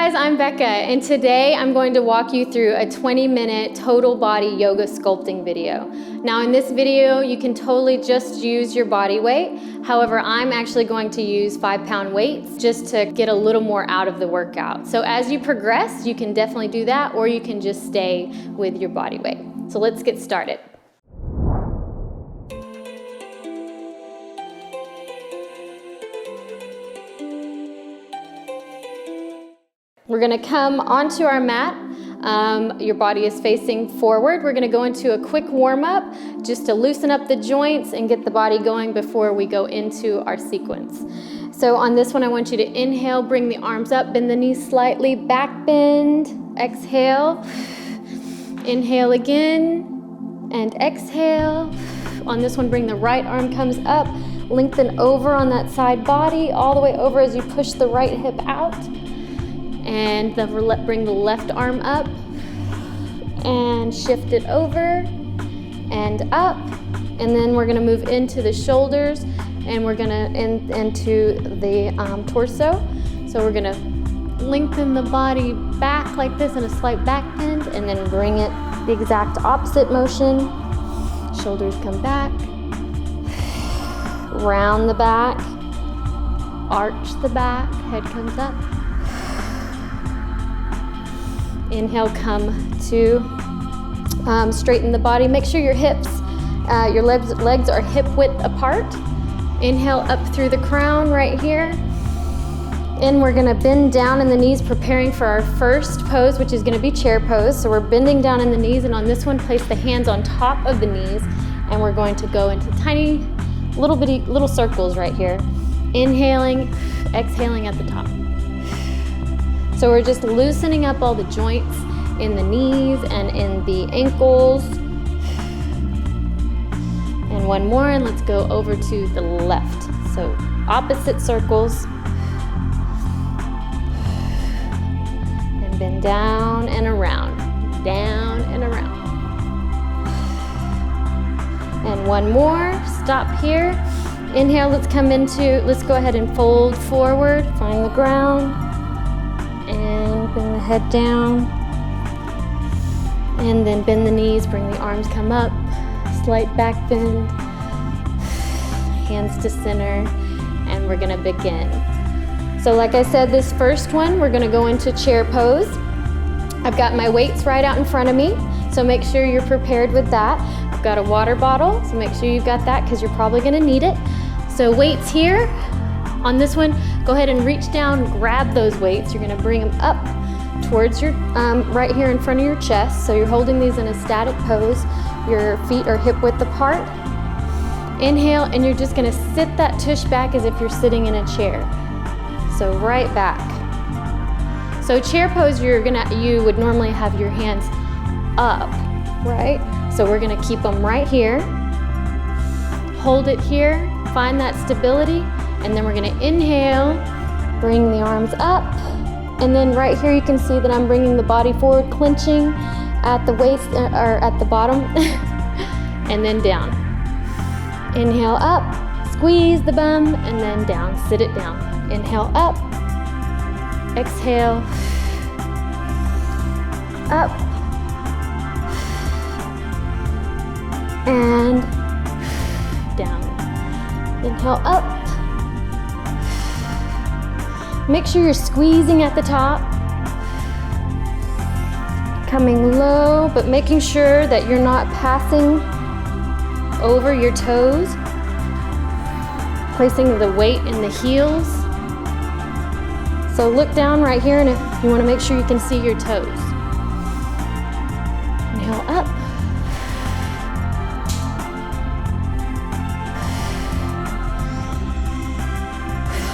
guys, I'm Becca, and today I'm going to walk you through a 20-minute total body yoga sculpting video. Now in this video, you can totally just use your body weight. However, I'm actually going to use 5-pound weights just to get a little more out of the workout. So as you progress, you can definitely do that, or you can just stay with your body weight. So let's get started. We're gonna come onto our mat. Your body is facing forward. We're gonna go into a quick warm up just to loosen up the joints and get the body going before we go into our sequence. So on this one, I want you to inhale, bring the arms up, bend the knees slightly, back bend, exhale. Inhale again, and exhale. On this one, bring the right arm comes up, lengthen over on that side body, all the way over as you push the right hip out. And bring the left arm up and shift it over and up. And then we're gonna move into the shoulders and we're gonna into the torso. So we're gonna lengthen the body back like this in a slight back bend and then bring it the exact opposite motion. Shoulders come back, round the back, arch the back, head comes up. Inhale, come to straighten the body. Make sure your hips, your legs are hip width apart. Inhale up through the crown right here. And we're gonna bend down in the knees, preparing for our first pose, which is gonna be chair pose. So we're bending down in the knees, and on this one, place the hands on top of the knees, and we're going to go into tiny, little circles right here. Inhaling, exhaling at the top. So we're just loosening up all the joints in the knees and in the ankles. And one more, and let's go over to the left. So opposite circles. And bend down and around, down and around. And one more, stop here. Inhale, let's go ahead and fold forward, find the ground. And bring the head down, and then bend the knees, bring the arms come up, slight back bend, hands to center, and we're gonna begin. So like I said, this first one, we're gonna go into chair pose. I've got my weights right out in front of me, so make sure you're prepared with that. I've got a water bottle, so make sure you've got that because you're probably gonna need it. So weights here. On this one, go ahead and reach down, grab those weights. You're gonna bring them up towards your, right here in front of your chest. So you're holding these in a static pose. Your feet are hip width apart. Inhale, and you're just gonna sit that tush back as if you're sitting in a chair. So right back. So chair pose, you would normally have your hands up, right? So we're gonna keep them right here. Hold it here, find that stability. And then we're gonna inhale, bring the arms up. And then right here you can see that I'm bringing the body forward, clenching at the waist, or at the bottom, and then down. Inhale up, squeeze the bum, and then down, sit it down. Inhale up, exhale, up, and down. Inhale up. Make sure you're squeezing at the top, coming low, but making sure that you're not passing over your toes, placing the weight in the heels. So look down right here, and if you want to make sure you can see your toes. Inhale up.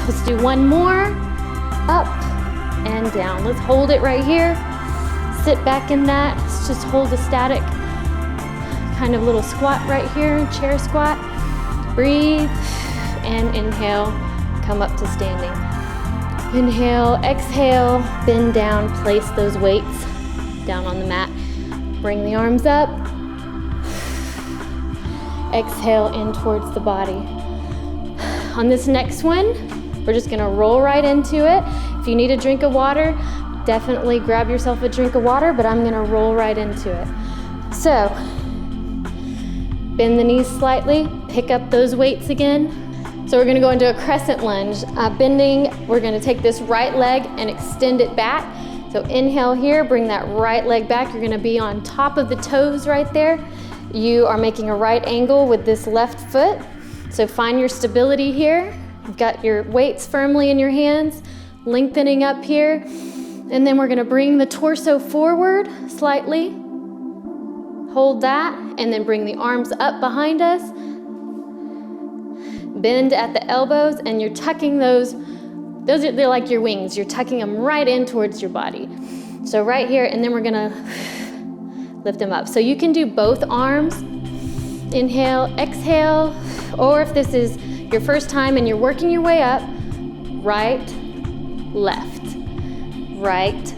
Let's do one more. Up and down. Let's hold it right here. Sit back in that. Let's just hold a static kind of little squat right here, chair squat. Breathe and inhale, come up to standing. Inhale, exhale, bend down, place those weights down on the mat. Bring the arms up. Exhale in towards the body. On this next one, we're just gonna roll right into it. If you need a drink of water, definitely grab yourself a drink of water, but I'm gonna roll right into it. So, bend the knees slightly, pick up those weights again. So we're gonna go into a crescent lunge. Bending, we're gonna take this right leg and extend it back. So inhale here, bring that right leg back. You're gonna be on top of the toes right there. You are making a right angle with this left foot. So find your stability here. You've got your weights firmly in your hands, lengthening up here. And then we're gonna bring the torso forward slightly. Hold that, and then bring the arms up behind us. Bend at the elbows, and you're tucking they're like your wings. You're tucking them right in towards your body. So right here, and then we're gonna lift them up. So you can do both arms. Inhale, exhale, or if this is your first time and you're working your way up, right, left, right,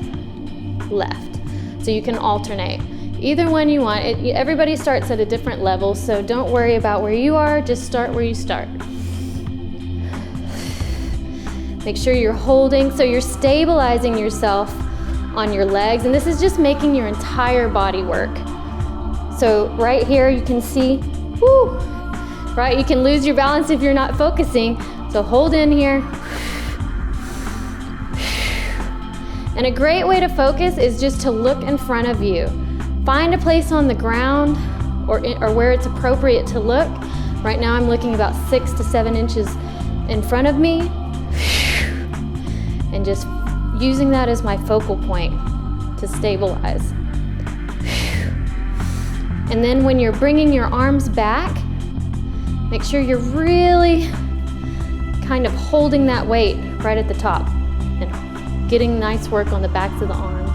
left. So you can alternate. Either one you want. Everybody starts at a different level, so don't worry about where you are, just start where you start. Make sure you're holding, so you're stabilizing yourself on your legs, and this is just making your entire body work. So right here you can see, right? You can lose your balance if you're not focusing, so hold in here. And a great way to focus is just to look in front of you. Find a place on the ground or where it's appropriate to look. Right now I'm looking about 6 to 7 inches in front of me. And just using that as my focal point to stabilize. And then when you're bringing your arms back, make sure you're really kind of holding that weight right at the top and getting nice work on the backs of the arms.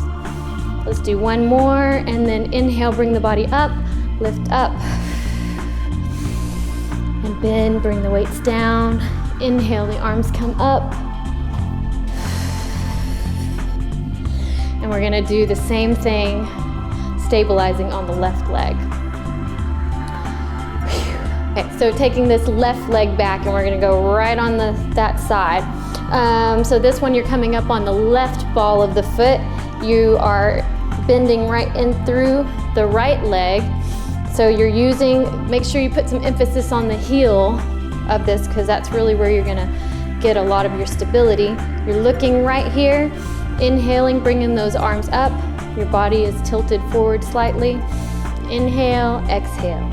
Let's do one more, and then inhale, bring the body up, lift up, and bend, bring the weights down. Inhale, the arms come up. And we're gonna do the same thing, stabilizing on the left leg. Okay, so taking this left leg back, and we're gonna go right on that side. So this one, you're coming up on the left ball of the foot. You are bending right in through the right leg. So you're make sure you put some emphasis on the heel of this, because that's really where you're gonna get a lot of your stability. You're looking right here, inhaling, bringing those arms up. Your body is tilted forward slightly. Inhale, exhale.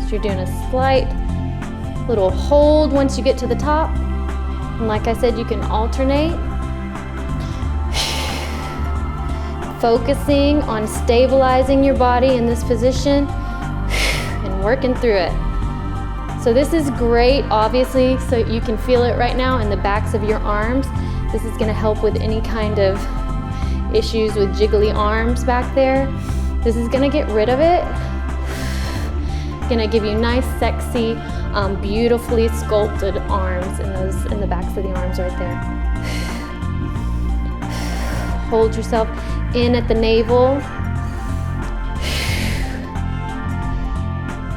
So you're doing a slight little hold once you get to the top. And like I said, you can alternate. Focusing on stabilizing your body in this position and working through it. So this is great, obviously, so you can feel it right now in the backs of your arms. This is going to help with any kind of issues with jiggly arms back there. This is going to get rid of it. Going to give you nice, sexy, beautifully sculpted arms in the backs of the arms right there. Hold yourself in at the navel.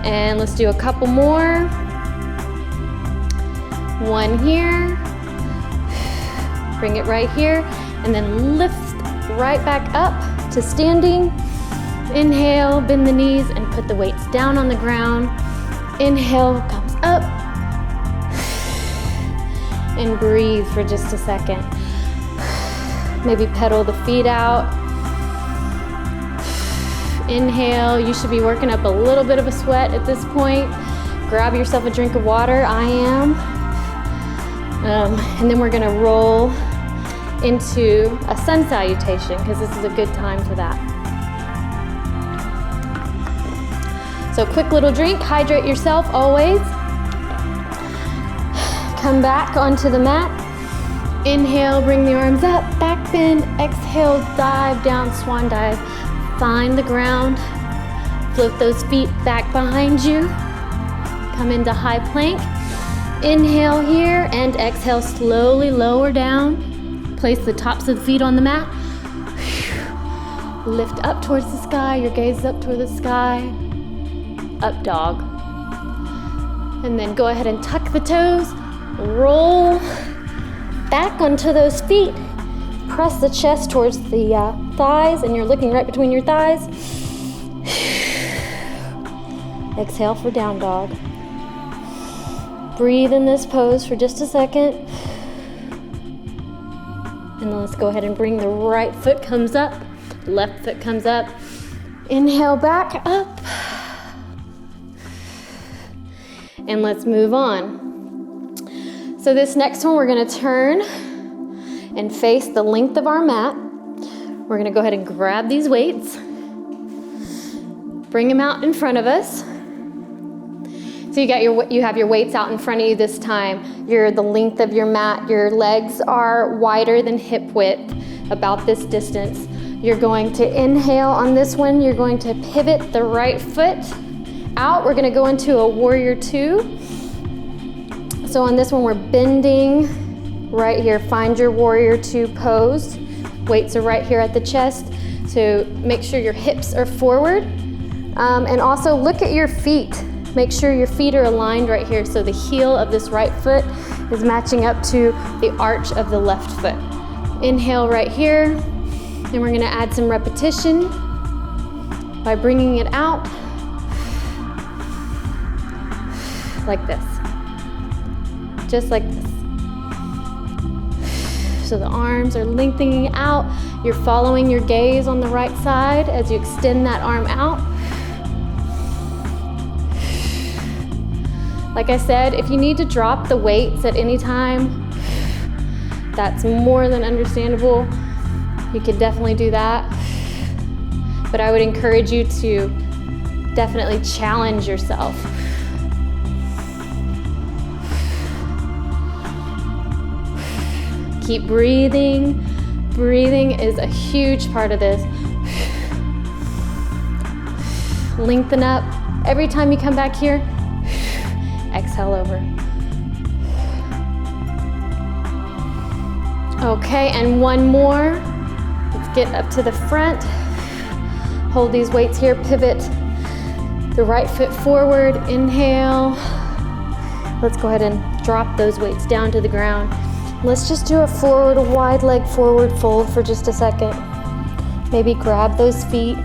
And let's do a couple more. One here. Bring it right here, and then lift right back up to standing. Inhale, bend the knees and put the weights down on the ground. Inhale, comes up. And breathe for just a second. Maybe pedal the feet out. Inhale, you should be working up a little bit of a sweat at this point. Grab yourself a drink of water, I am. And then we're gonna roll into a sun salutation, because this is a good time for that. So quick little drink, hydrate yourself always. Come back onto the mat. Inhale, bring the arms up, back bend. Exhale, dive down, swan dive. Find the ground. Float those feet back behind you. Come into high plank. Inhale here and exhale, slowly lower down. Place the tops of the feet on the mat. Lift up towards the sky, your gaze up toward the sky. Up dog. And then go ahead and tuck the toes. Roll back onto those feet. Press the chest towards the thighs, and you're looking right between your thighs. Exhale for down dog. Breathe in this pose for just a second. And then let's go ahead and bring the right foot comes up, left foot comes up. Inhale back up. And let's move on. So this next one, we're gonna turn and face the length of our mat. We're gonna go ahead and grab these weights, bring them out in front of us. So you have your weights out in front of you this time. The length of your mat, your legs are wider than hip width, about this distance. You're going to inhale on this one. You're going to pivot the right foot out. We're gonna go into a warrior two. So on this one, we're bending right here. Find your warrior two pose. Weights are right here at the chest. So make sure your hips are forward. And also look at your feet. Make sure your feet are aligned right here so the heel of this right foot is matching up to the arch of the left foot. Inhale right here, and we're gonna add some repetition by bringing it out like this, just like this. So the arms are lengthening out. You're following your gaze on the right side as you extend that arm out. Like I said, if you need to drop the weights at any time, that's more than understandable. You can definitely do that. But I would encourage you to definitely challenge yourself. Keep breathing. Breathing is a huge part of this. Lengthen up. Every time you come back here, exhale over. Okay, and one more. Let's get up to the front. Hold these weights here, pivot the right foot forward, inhale. Let's go ahead and drop those weights down to the ground. Let's just do a forward, wide leg forward fold for just a second. Maybe grab those feet.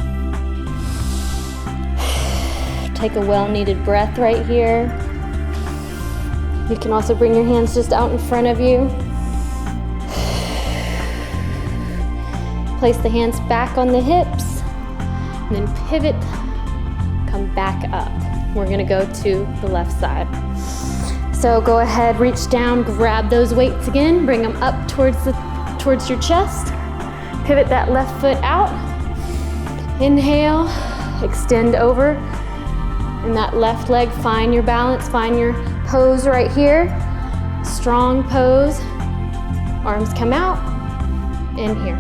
Take a well-needed breath right here. You can also bring your hands just out in front of you. Place the hands back on the hips, and then pivot, come back up. We're gonna go to the left side. So go ahead, reach down, grab those weights again, bring them up towards your chest. Pivot that left foot out. Inhale, extend over. And that left leg, find your balance, find your pose right here. Strong pose. Arms come out, in here.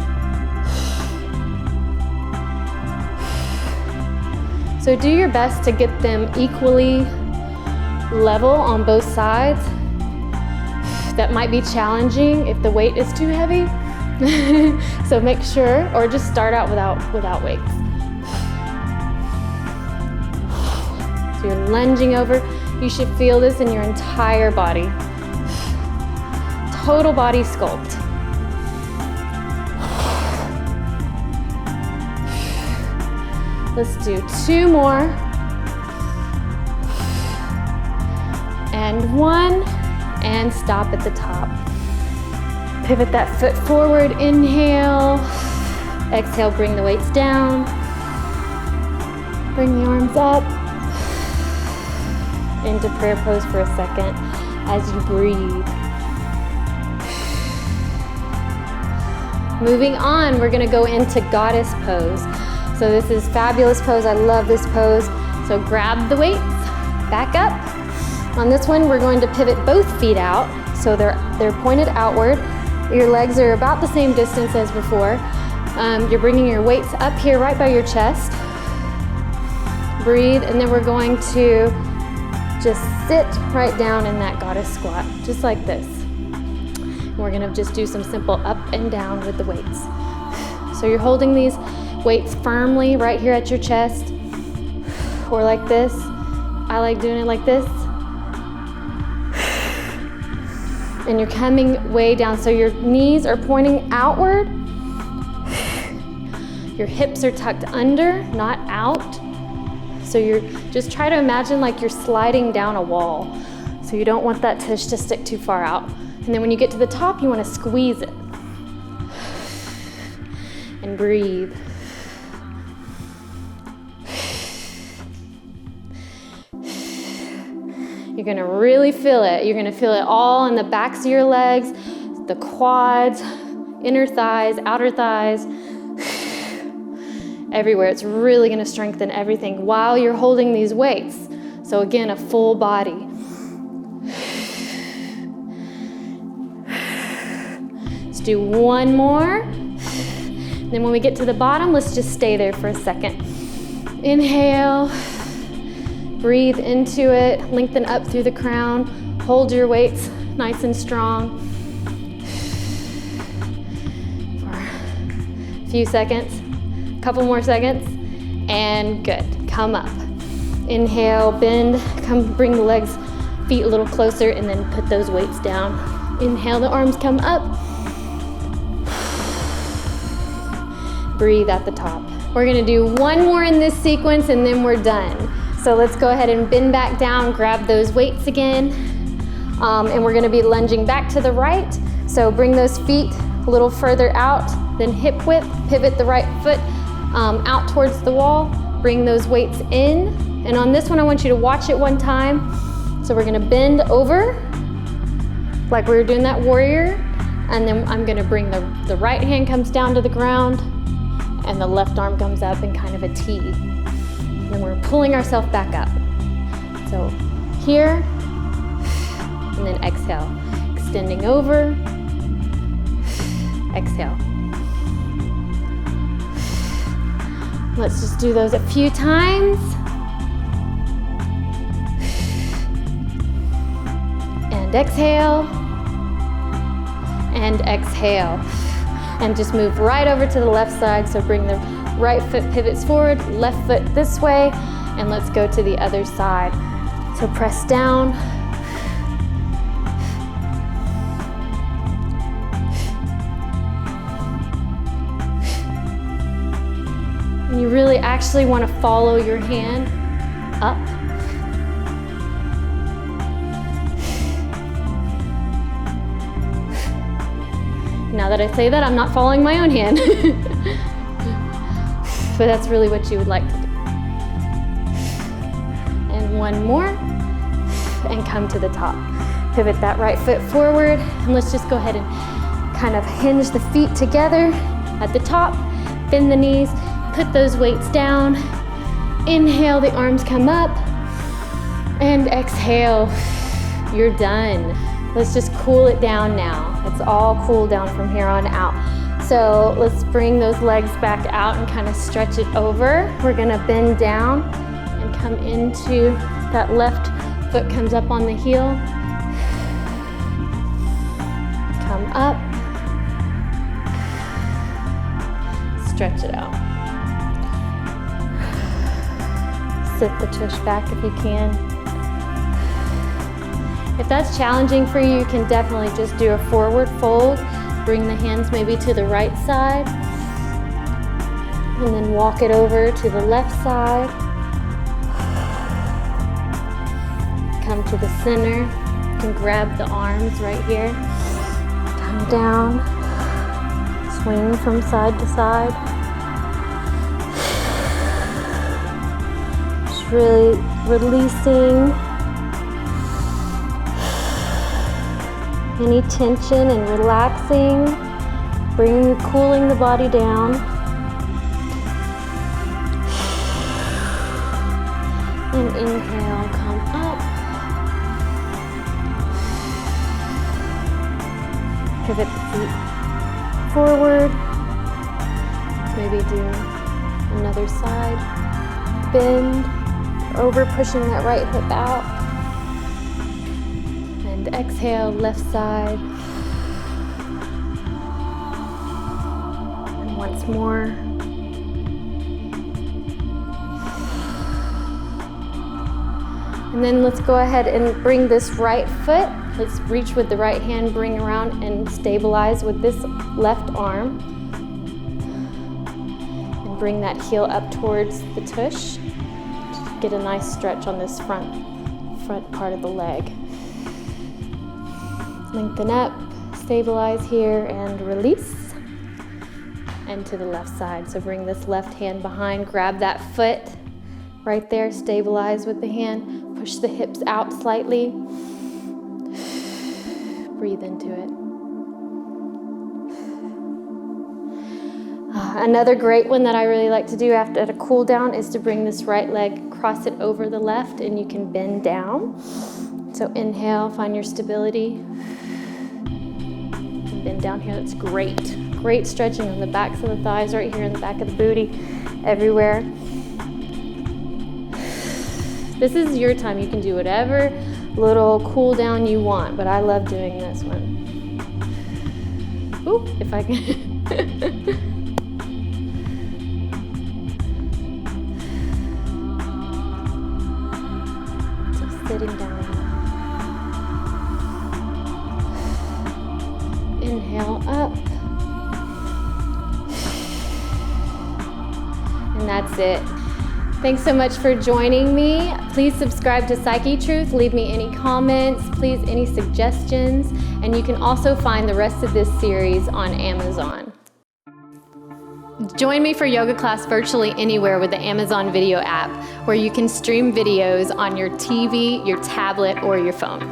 So do your best to get them equally level on both sides. That might be challenging if the weight is too heavy. So make sure, or just start out without weights. So you're lunging over. You should feel this in your entire body. Total body sculpt. Let's do 2 more. And 1, and stop at the top. Pivot that foot forward, inhale. Exhale, bring the weights down. Bring the arms up. Into prayer pose for a second as you breathe. Moving on, we're gonna go into goddess pose. So this is fabulous pose. I love this pose. So grab the weights, back up. On this one, we're going to pivot both feet out. So they're pointed outward. Your legs are about the same distance as before. You're bringing your weights up here right by your chest. Breathe, and then we're going to just sit right down in that goddess squat, just like this. And we're gonna just do some simple up and down with the weights. So you're holding these weights firmly right here at your chest, or like this. I like doing it like this. And you're coming way down. So your knees are pointing outward. Your hips are tucked under, not out. So you're just try to imagine like you're sliding down a wall. So you don't want that tush to stick too far out. And then when you get to the top, you want to squeeze it. And breathe. You're gonna really feel it. You're gonna feel it all in the backs of your legs, the quads, inner thighs, outer thighs, everywhere. It's really gonna strengthen everything while you're holding these weights. So again, a full body. Let's do one more. Then when we get to the bottom, let's just stay there for a second. Inhale, breathe into it, lengthen up through the crown, hold your weights nice and strong for a few seconds, couple more seconds, and good. Come up. Inhale, bend, come bring the legs, feet a little closer, and then put those weights down. Inhale, the arms come up. Breathe at the top. We're gonna do one more in this sequence and then we're done. So let's go ahead and bend back down, grab those weights again. And we're gonna be lunging back to the right. So bring those feet a little further out, then hip width, pivot the right foot out towards the wall, bring those weights in. And on this one, I want you to watch it one time. So we're gonna bend over, like we were doing that warrior. And then I'm gonna bring the right hand comes down to the ground, and the left arm comes up in kind of a T. And we're pulling ourselves back up. So here, and then exhale. Extending over, exhale. Let's just do those a few times. And exhale, and exhale. And just move right over to the left side. So bring the right foot pivots forward, left foot this way, and let's go to the other side. So press down. And you really actually want to follow your hand up. Now that I say that, I'm not following my own hand. But that's really what you would like to do. And one more, and come to the top. Pivot that right foot forward, and let's just go ahead and kind of hinge the feet together at the top, bend the knees, put those weights down. Inhale, the arms come up, and exhale, you're done. Let's just cool it down now. It's all cool down from here on out. So let's bring those legs back out and kind of stretch it over. We're gonna bend down and come into that left foot comes up on the heel. Come up. Stretch it out. Sit the tush back if you can. If that's challenging for you, you can definitely just do a forward fold. Bring the hands maybe to the right side. And then walk it over to the left side. Come to the center. You can grab the arms right here. Come down. Swing from side to side. Just really releasing any tension and relaxing, cooling the body down. And inhale, come up. Pivot the feet forward. Maybe do another side. Bend, over pushing that right hip out. And exhale, left side. And once more. And then let's go ahead and bring this right foot. Let's reach with the right hand, bring around and stabilize with this left arm. And bring that heel up towards the tush. Get a nice stretch on this front part of the leg. Lengthen up, stabilize here, and release. And to the left side. So bring this left hand behind, grab that foot right there, stabilize with the hand, push the hips out slightly. Breathe into it. Another great one that I really like to do after a cool down is to bring this right leg, cross it over the left, and you can bend down. So inhale, find your stability. And bend down here, that's great. Great stretching on the backs of the thighs, right here in the back of the booty, everywhere. This is your time. You can do whatever little cool down you want, but I love doing this one. Ooh, if I can. Just sitting down. Inhale up. And that's it. Thanks so much for joining me. Please subscribe to Psychetruth. Leave me any comments, please, any suggestions. And you can also find the rest of this series on Amazon. Join me for yoga class virtually anywhere with the Amazon Video app, where you can stream videos on your TV, your tablet, or your phone.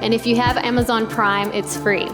And if you have Amazon Prime, it's free.